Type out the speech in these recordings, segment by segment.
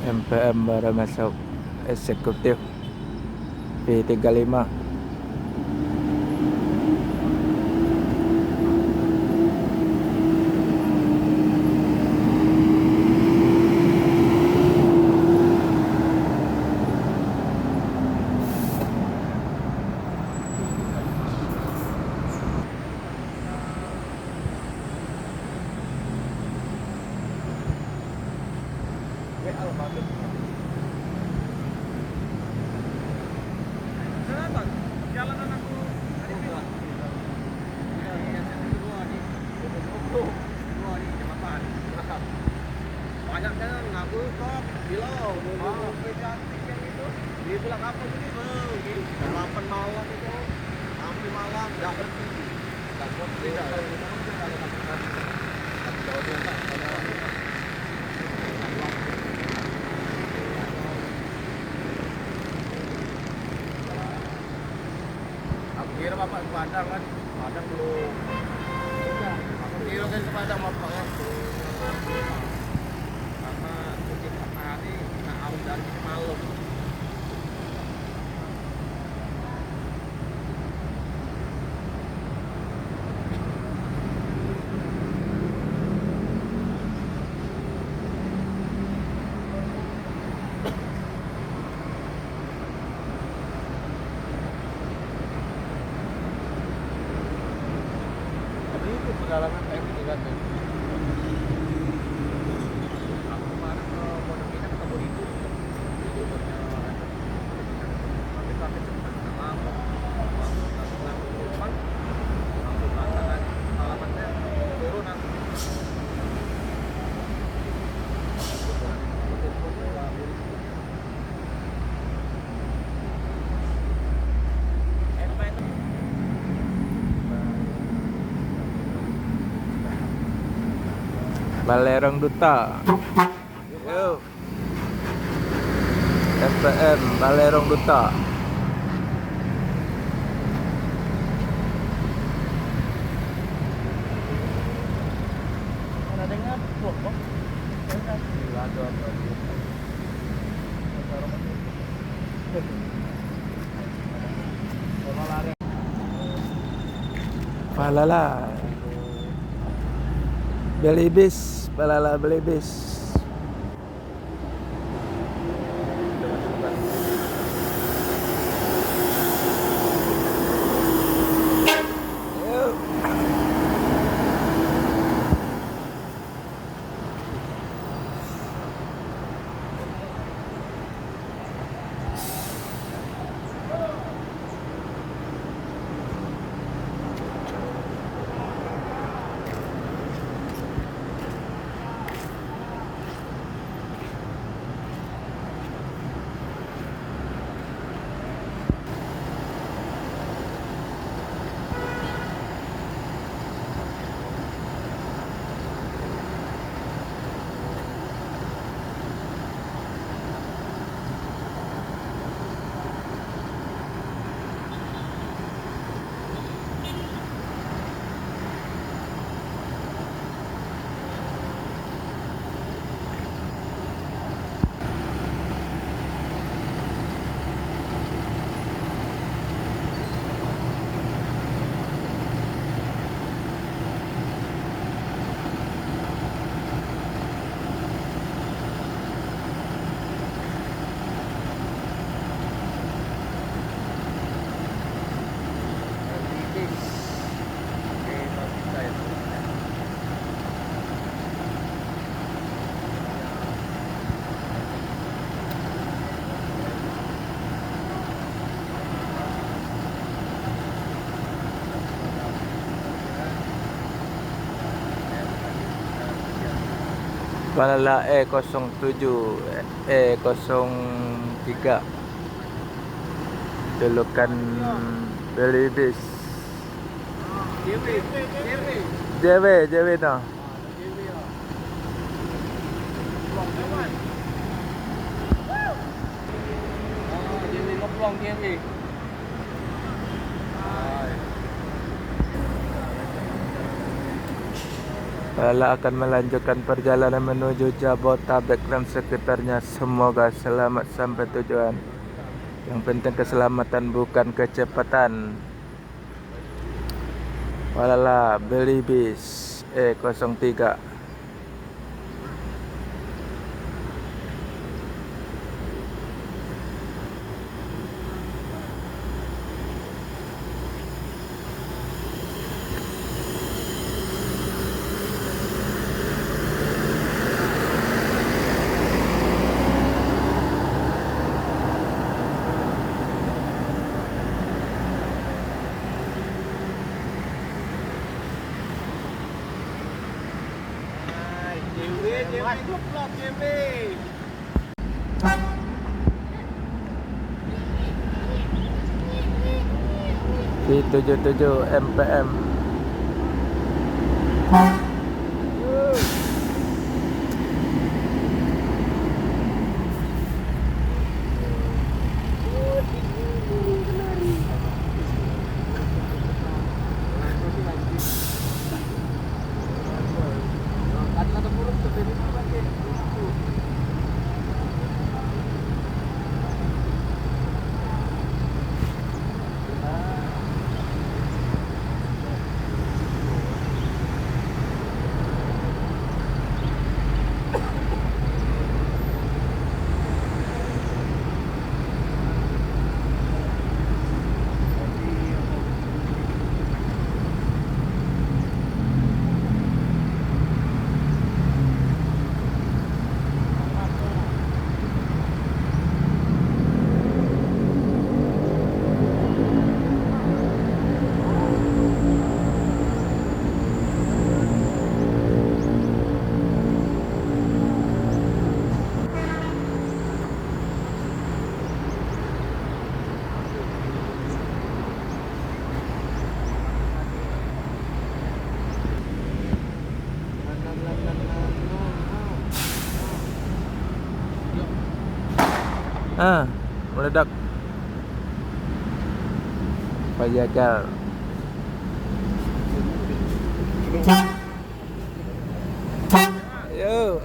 MPM baru masuk eksekutif V35. Banyak kan ngaku kok bilang mau cantik yang itu di bilang apa ini jam 8 malam itu sampai malam nggak berhenti nggak berhenti aku kira bapak ke Padang kan Padang belum aku kira kan ke Padang bapak kan karena mungkin hari kita awal dari malam. Tapi itu perjalanan kayak gitu kan. Balerong Duta. Yuk. MPM Balerong Duta. Ada dengar kok? Palala. Belibis, palala belibis. Palala E07 E03 julukan Belibis. JW no. Lala akan melanjutkan perjalanan menuju Jabotabek dan sekitarnya. Semoga selamat sampai tujuan. Yang penting keselamatan bukan kecepatan. Walala beli bis E03. JW Club JW. V77 MPM. Meledak. Pajajar. Yo.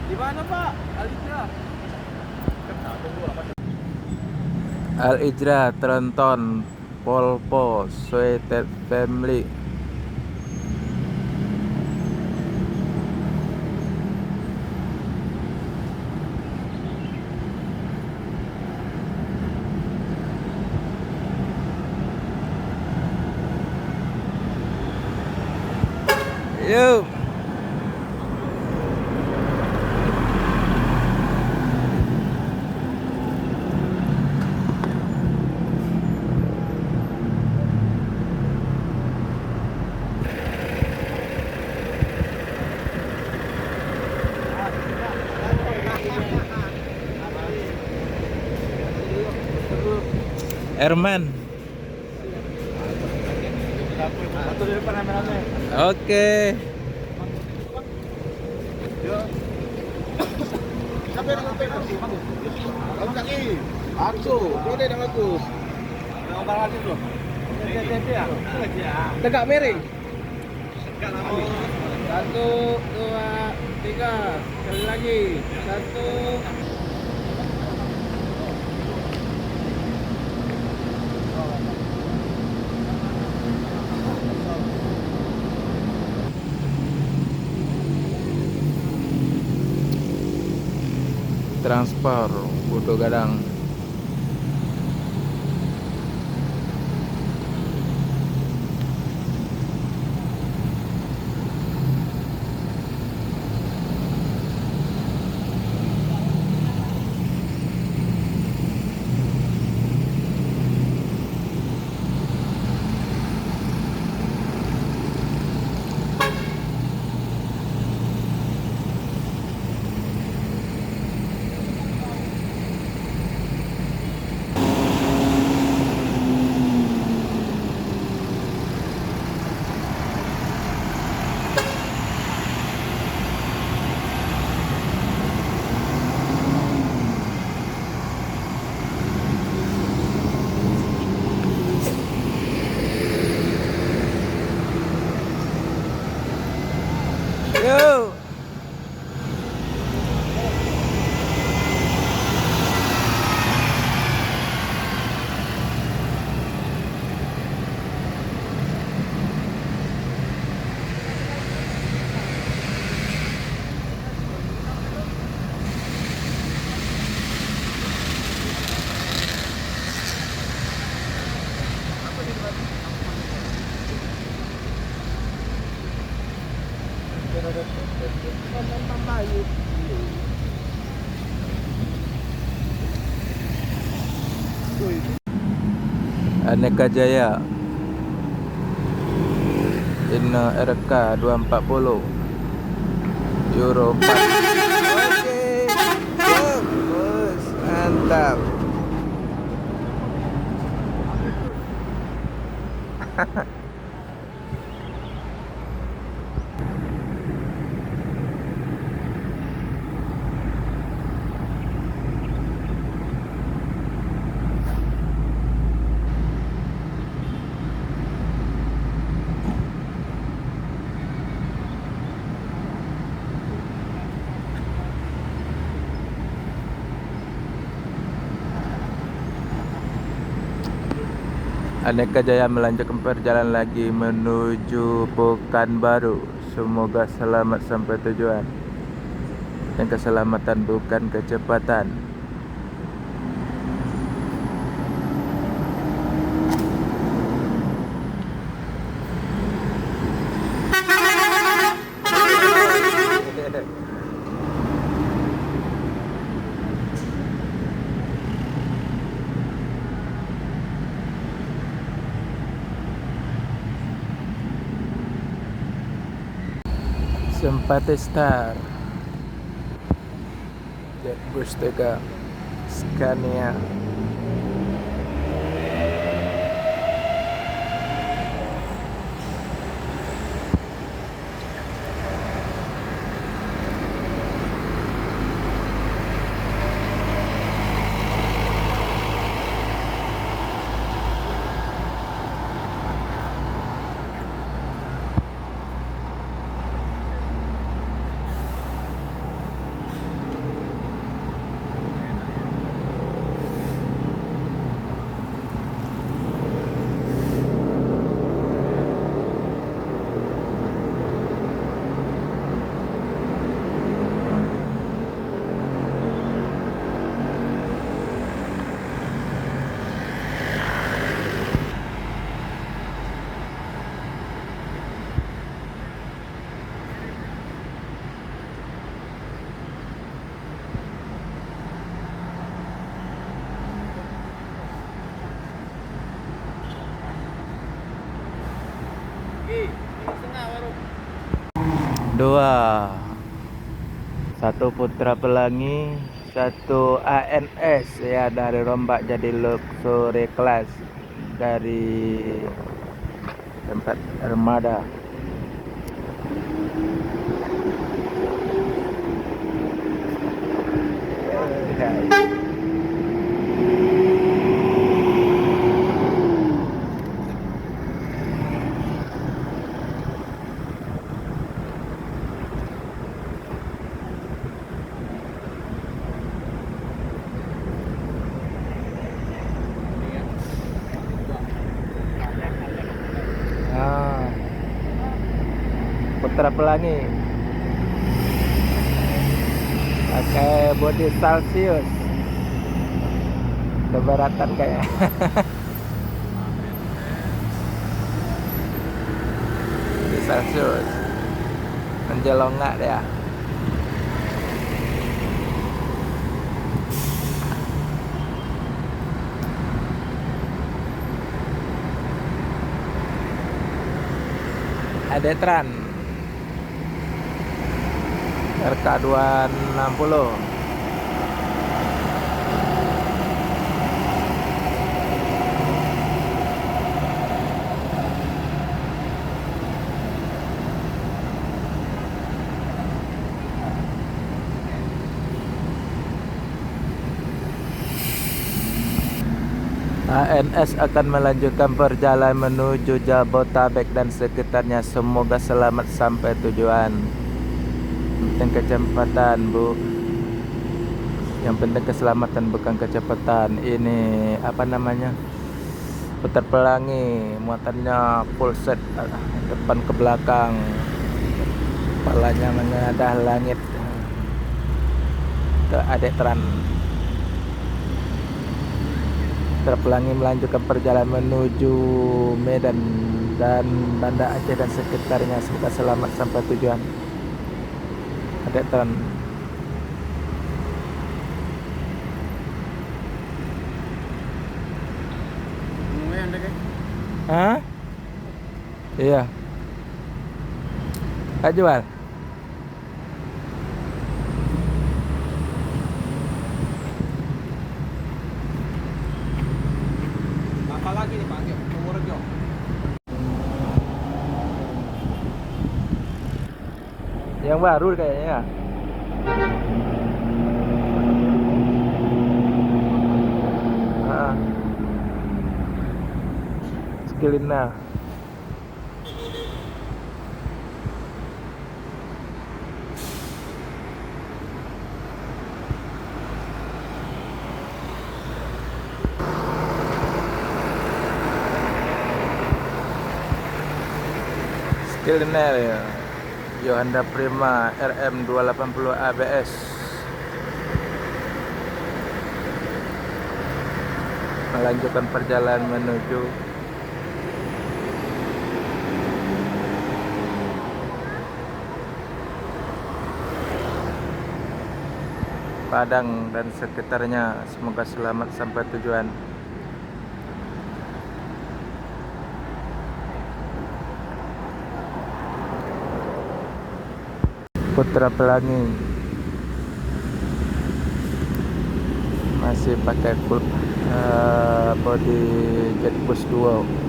Di mana Pak? Alitra. Al Ijra, Trenton, Polpo, Sweeted Family. Yuk. Herman. Satu di depan rame-rame. Oke. Siapa yang ngomong Bagus? Bagus kaki. Aku, kau deh yang bagus. Yang barang lagi tuh. Tegak miring. Satu, dua, tiga. Sekali lagi. Satu. Transport Putu Gadang. Aneka Jaya Inno RK 240 Euro 4. Oke, bos, mantap. Aneka Jaya melanjutkan perjalanan lagi menuju Pekanbaru. Semoga selamat sampai tujuan. Dan keselamatan bukan kecepatan. Simpati Star Jetbus 3 Scania. Dua, satu Putra Pelangi, satu ANS ya, dari Rombak jadi luxury class dari tempat Armada. Putra Pelangi pakai body Celsius, keberatan kayak. Body Celsius menjelongak dia. Adetran RK 260. ANS akan melanjutkan perjalanan menuju Jabotabek dan sekitarnya. Semoga selamat sampai tujuan. Penting kecepatan, Bu. Yang penting keselamatan bukan kecepatan. Ini apa namanya? Putar Pelangi, muatannya full set, depan ke belakang. Kepalanya mengadah langit. Ke Adetran. Putar Pelangi melanjutkan perjalanan menuju Medan dan Banda Aceh dan sekitarnya. Semoga selamat sampai tujuan. Ada ton. Lumayan deh, guys. Hah? Iya. Tak jual. Apa lagi nih Pak? Yuk, Purworejo. Yang baru kayaknya. Ah. Skilina. Skilina ya. Yohanda Prima RM 280 ABS. Melanjutkan perjalanan menuju Padang dan sekitarnya. Semoga selamat sampai tujuan. Putra Pelangi masih pakai body Jetbus 2.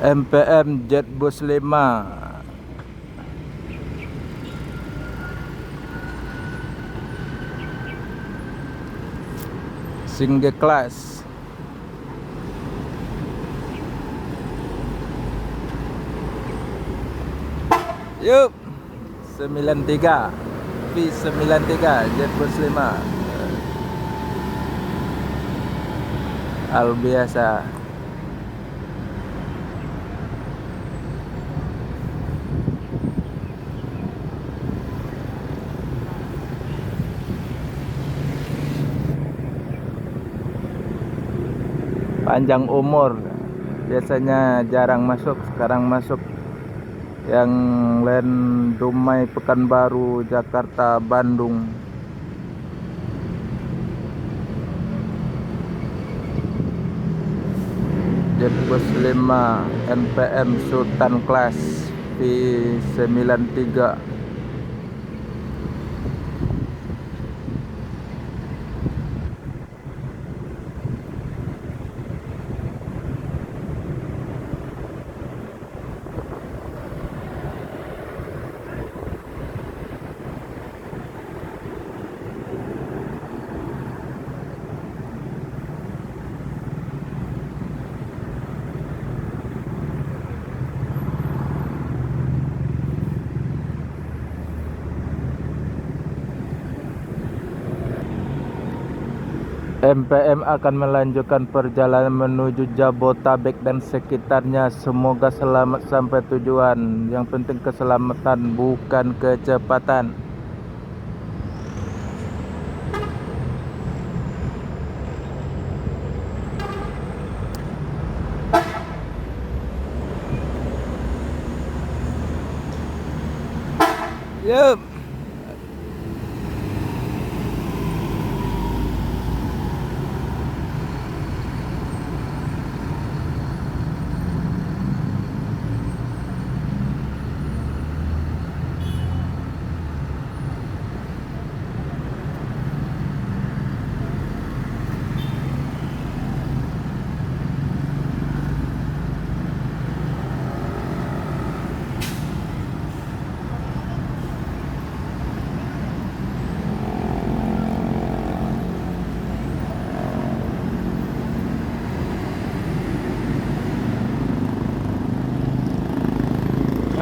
MPM Jetbus 5 single class. Yuk 93 V93 Jetbus 5 hal biasa. Panjang umur, biasanya jarang masuk, sekarang masuk. Yang lain Dumai, Pekanbaru, Jakarta, Bandung. Jetbus 5 NPM Sultan Class V93. MPM akan melanjutkan perjalanan menuju Jabotabek dan sekitarnya. Semoga selamat sampai tujuan. Yang penting keselamatan, bukan kecepatan. Yup.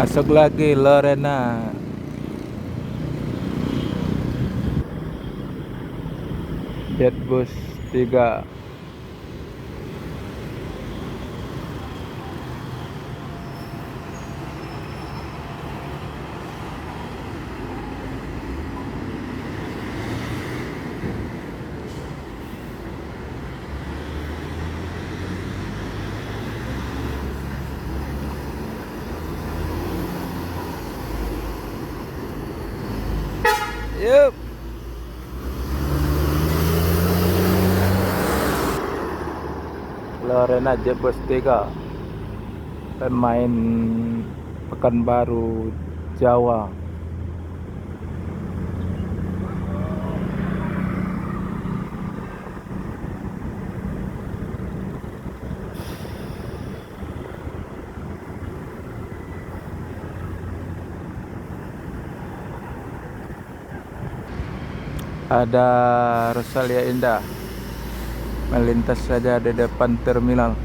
Masuk lagi Lorena. Jetbus 3. Yup. Lorena Jetbus 3. Pemain Pekanbaru Jawa. Ada Rosalia Indah melintas saja di depan terminal.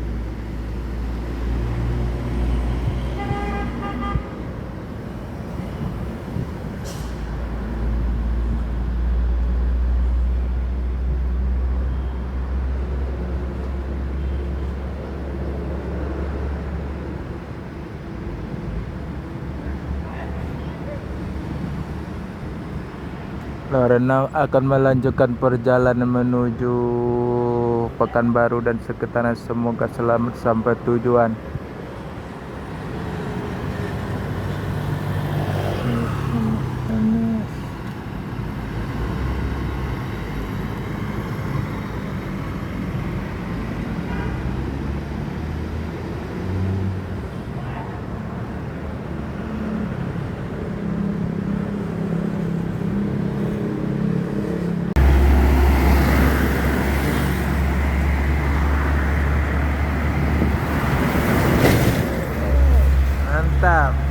Lorena akan melanjutkan perjalanan menuju Pekanbaru dan sekitarnya. Semoga selamat sampai tujuan. Mantap.